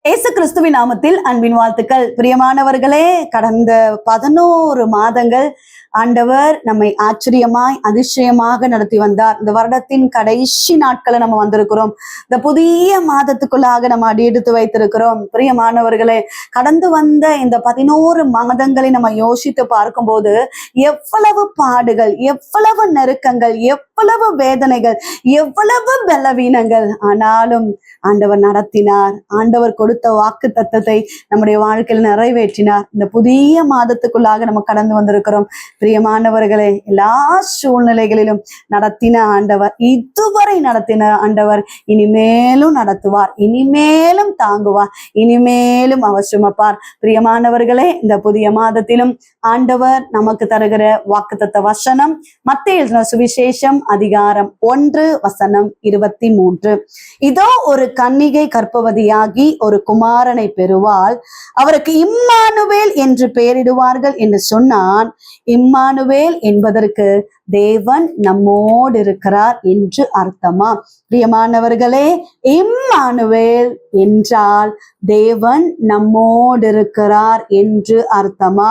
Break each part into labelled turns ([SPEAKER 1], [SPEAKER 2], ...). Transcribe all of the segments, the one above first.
[SPEAKER 1] இயேசு கிறிஸ்துவின் நாமத்தில் அன்பின் வாழ்த்துக்கள். பிரியமானவர்களே, கடந்த 11 மாதங்கள் ஆண்டவர் நம்மை ஆச்சரியமாய் அதிசயமாக நடத்தி வந்தார். இந்த வருடத்தின் கடைசி நாட்களை நம்ம வந்திருக்கிறோம். இந்த புதிய மாதத்துக்குள்ளாக நம்ம அடியெடுத்து வைத்திருக்கிறோம். பிரியமானவர்களே, கடந்து வந்த இந்த 11 மாதங்களை நம்ம யோசித்து பார்க்கும்போது எவ்வளவு பாடுகள், எவ்வளவு நெருக்கங்கள், எவ்வளவு வேதனைகள், எவ்வளவு பலவீனங்கள், ஆனாலும் ஆண்டவர் நடத்தினார். ஆண்டவர் கொடுத்த வாக்கு தத்தத்தை நம்முடைய வாழ்க்கையில் நிறைவேற்றினார். இந்த புதிய மாதத்துக்குள்ளாக நம்ம கடந்து வந்திருக்கிறோம். பிரியமானவர்களே, எல்லா சூழ்நிலைகளிலும் நடத்தின ஆண்டவர், இதுவரை நடத்தின ஆண்டவர் இனிமேலும் நடத்துவார், இனிமேலும் தாங்குவார், இனிமேலும் அவர் சுமப்பார். பிரியமானவர்களே, இந்த புதிய மாதத்திலும் ஆண்டவர் நமக்கு தருகிற வாக்குத்தத்த வசனம் மத்தேயு எழுதின சுவிசேஷம் அதிகாரம் 1:23. இதோ ஒரு கன்னிகை கர்ப்பவதியாகி ஒரு குமாரனை பெறுவாள், அவருக்கு இம்மானுவேல் என்று பெயரிடுவார்கள் என்று சொன்னான். இம்மானுவேல் என்பதற்கு தேவன் நம்மோடு இருக்கிறார் என்று அர்த்தமா? பிரியமானவர்களே, இம்மானுவேல் என்றால் தேவன் நம்மோடு இருக்கிறார் என்று அர்த்தமா?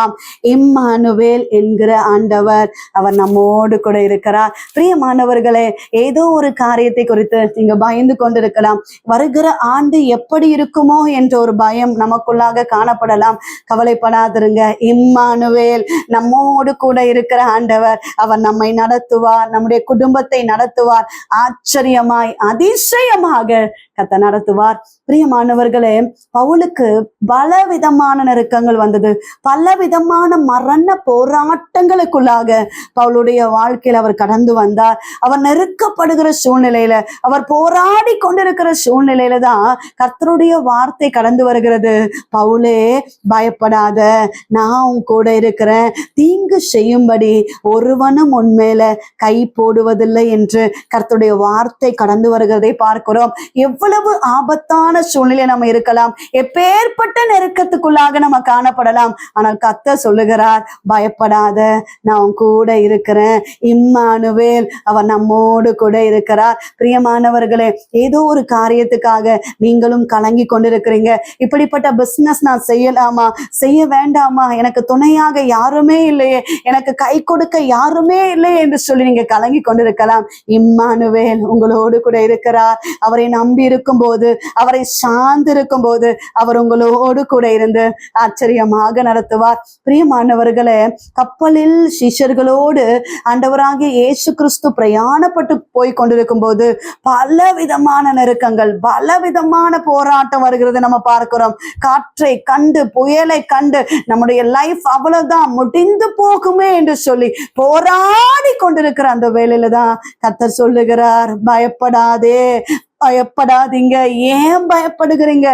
[SPEAKER 1] இம்மானுவேல் என்கிற ஆண்டவர், அவர் நம்மோடு கூட இருக்கிறார். பிரியமானவர்களே, ஏதோ ஒரு காரியத்தை குறித்து நீங்க பயந்து கொண்டிருக்கலாம். வருகிற ஆண்டு எப்படி இருக்குமோ என்ற ஒரு பயம் நமக்குள்ளாக காணப்படலாம். கவலைப்படாதிருங்க. இம்மானுவேல் நம்மோடு கூட இருக்கிற ஆண்டவர், அவர் நம்மை நடத்துவார், நம்முடைய குடும்பத்தை நடத்துவார். ஆச்சரியமாய் அதிசயமாக கர்த்தர் நடத்துவார். பிரியமானவர்களே, பவுலுக்கு பல விதமான நெருக்கங்கள் வந்தது. பல விதமான மரண போராட்டங்களுக்குள்ளாக பவுலுடைய வாழ்க்கையில் அவர் கடந்து வந்தார். அவர் நெருக்கப்படுகிற சூழ்நிலையில, அவர் போராடி கொண்டிருக்கிற சூழ்நிலையில தான் கர்த்தருடைய வார்த்தை கடந்து வருகிறது. பவுலே, பயப்படாத, நான் உன் கூட இருக்கிறேன், தீங்கு செய்யும்படி ஒருவனும் உன்மேல கை போடுவதில்லை என்று கர்த்தருடைய வார்த்தை கடந்து வருகிறதை பார்க்கிறோம். எவ்வளவு ஆபத்தான சூழ்நிலை நம்ம இருக்கலாம், எப்பேற்பட்ட நெருக்கத்துக்குள்ளாக நம்ம காணப்படலாம். ஆனால் கர்த்தர் சொல்லுகிறார், பயப்படாத, நான் உன் கூட இருக்கிறேன். இம்மானுவேல், அவர் நம்மோடு கூட இருக்கிறார். பிரியமானவர்களே, ஏதோ ஒரு காரியத்துக்காக நீங்களும் கலங்கி கொண்டிருக்கிறீங்க. இப்படிப்பட்ட பிசினஸ் நான் செய்யலாமா, செய்ய வேண்டாமா, எனக்கு துணையாக யாருமே இல்லையே, எனக்கு கை கொடுக்க யாருமே இல்லையே என்று சொல்லி நீங்க கலங்கி கொண்டிருக்கலாம். இம்மானுவேல் உங்களோடு கூட இருக்கிறார். அவரை நம்பி இருக்கும் போது, அவரை சார்ந்து இருக்கும் போது, அவர் உங்களோடு கூட இருந்து ஆச்சரியமாக நடத்துவார். பிரியமானவர்களே, கப்பலில் சிஷ்யர்களோடு ஆண்டவராகிய இயேசு கிறிஸ்து பிரயாணப்பட்டு போய் கொண்டிருக்கும் போது பல விதமான நெருக்கங்கள், பல விதமான போராட்டம் வருகிறது நம்ம பார்க்கிறோம். காற்றை கண்டு, புயலை கண்டு நம்முடைய லைஃப் அவ்வளவுதான், முடிந்து போகுமே என்று சொல்லி போராடி கொண்டிருக்கிற அந்த வேளையில தான் கர்த்தர் சொல்லுகிறார், பயப்படாதே, பயப்படாதீங்க. ஏன் பயப்படுகிறீங்க?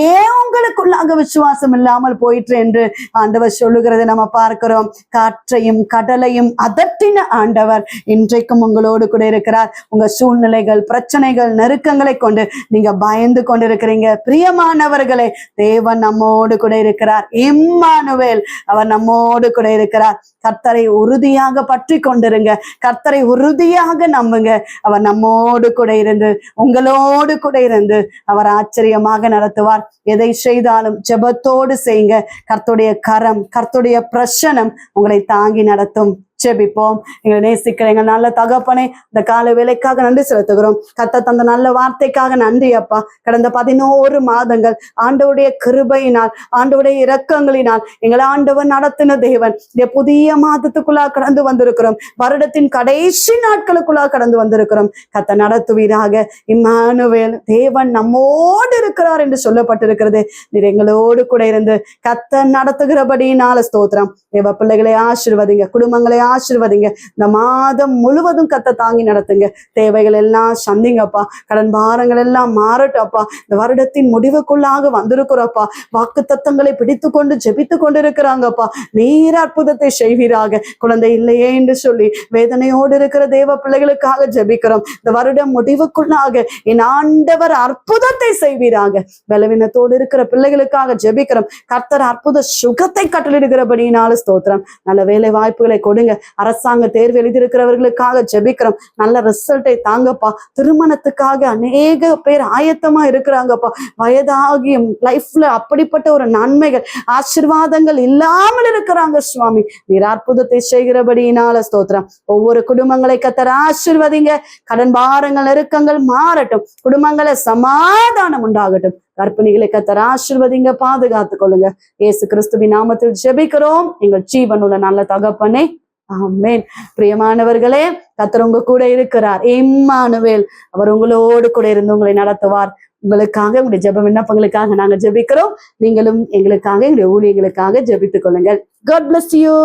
[SPEAKER 1] ஏன் உங்களுக்குள்ளாக விசுவாசம் இல்லாமல் போயிற்று என்று ஆண்டவர் சொல்லுகிறதை நம்ம பார்க்கிறோம். காற்றையும் கடலையும் அதட்டின ஆண்டவர் இன்றைக்கும் உங்களோடு கூட இருக்கிறார். உங்க சூழ்நிலைகள், பிரச்சனைகள், நெருக்கங்களை கொண்டு நீங்க பயந்து கொண்டிருக்கிறீங்க. பிரியமானவர்களே, தேவன் நம்மோடு கூட இருக்கிறார். இம்மானுவேல், அவர் நம்மோடு கூட இருக்கிறார். கர்த்தரை உறுதியாக பற்றி கொண்டிருங்க, கர்த்தரை உறுதியாக நம்புங்க. அவர் நம்மோடு கூட இருந்து, உங்களோடு கூட இருந்து அவர் ஆச்சரியமாக நடத்துவார். எதை செய்தாலும் ஜெபத்தோடு செய்யுங்க. கர்த்தருடைய கரம், கர்த்தருடைய பிரசன்னம் உங்களை தாங்கி நடத்தும். ஜெபிப்போம். எங்களை நேசிக்கிற எங்கள் நல்ல தகப்பனே, இந்த கால வேலைக்காக நன்றி செலுத்துகிறோம். கர்த்தர் தந்த நல்ல வார்த்தைக்காக நன்றி அப்பா. கடந்த 11 மாதங்கள் ஆண்டவருடைய கிருபையினால், ஆண்டவருடைய இரக்கங்களினால் எங்களை ஆண்டவர் நடத்தின தேவன். இந்த புதிய மாதத்துக்குள்ளா கடந்து வந்திருக்கிறோம். வருடத்தின் கடைசி நாட்களுக்குள்ளா கடந்து வந்திருக்கிறோம். கர்த்தர் நடத்துவீராக. இம்மானுவேல், தேவன் நம்மோடு இருக்கிறார் என்று சொல்லப்பட்டிருக்கிறது. நீர் எங்களோடு கூட இருந்து கர்த்தர் நடத்துகிறபடியினால ஸ்தோத்திரம். தேவ பிள்ளைகளை ஆசீர்வதிங்க, குடும்பங்களை ஆசீர்வதிங்க. இந்த மாதம் முழுவதும் கர்த்தர் தாங்கி நடத்துங்க. தேவைகள் எல்லாம் சந்திங்கப்பா. கடன் பாரங்கள் எல்லாம் மாறட்டப்பா. இந்த வருடத்தின் முடிவுக்குள்ளாக வந்திருக்கிறோப்பா. வாக்கு தத்தங்களை பிடித்து கொண்டு ஜெபித்து கொண்டிருக்கிறாங்கப்பா. நீர் அற்புதத்தை செய்வீராக. குழந்தை இல்லையே என்று சொல்லி வேதனையோடு இருக்கிற தேவ பிள்ளைகளுக்காக ஜெபிக்கிறோம். இந்த வருடம் முடிவுக்குள்ளாக என் ஆண்டவர் அற்புதத்தை செய்வீராக. பலவீனத்தோடு இருக்கிற பிள்ளைகளுக்காக ஜெபிக்கிறோம். கர்த்தர் அற்புத சுகத்தை கட்டளிடுகிறபடினால ஸ்தோத்திரம். நல்ல வேலை வாய்ப்புகளை கொடுங்க. அரசாங்க தேர்வு எழுதியிருக்கிறவர்களுக்காக ஜெபிக்கிறோம். நல்ல ரிசல்ட்டை தாங்கப்பா. திருமணத்துக்காக அநேக பேர் ஆயத்தமா இருக்கிறாங்கப்பா. வயதாகி லைஃப்ல அப்படிப்பட்ட ஒரு நன்மைகள் ஆசீர்வாதங்கள் இல்லாமல் இருக்கிறாங்க சுவாமி. நீர் அற்புதத்தை செய்கிறபடியினால ஸ்தோத்திரம். ஒவ்வொரு குடும்பங்களை கர்த்தர் ஆசீர்வதிங்க. கடன் பாரங்கள் நெருக்கங்கள் மாறட்டும். குடும்பங்களை சமாதானம் உண்டாகட்டும். கர்ப்பிணிகளை கர்த்தர் ஆசீர்வதிங்க, பாதுகாத்துக் கொள்ளுங்க. இயேசு கிறிஸ்துவின் நாமத்தில் ஜெபிக்கிறோம் எங்கள் ஜீவனுள்ள நல்ல தகப்பனே, ஆமென். பிரியமானவர்களே, கர்த்தர் உங்க கூட இருக்கிறார். இம்மானுவேல், அவர் உங்களோடு கூட இருந்து உங்களை நடத்துவார். உங்களுக்காக, உங்களுடைய ஜெப விண்ணப்பங்களுக்காக நாங்க ஜெபிக்கிறோம். நீங்களும் எங்களுக்காக, எங்களுடைய ஊழியர்களுக்காக ஜெபித்துக் கொள்ளுங்கள். God bless you.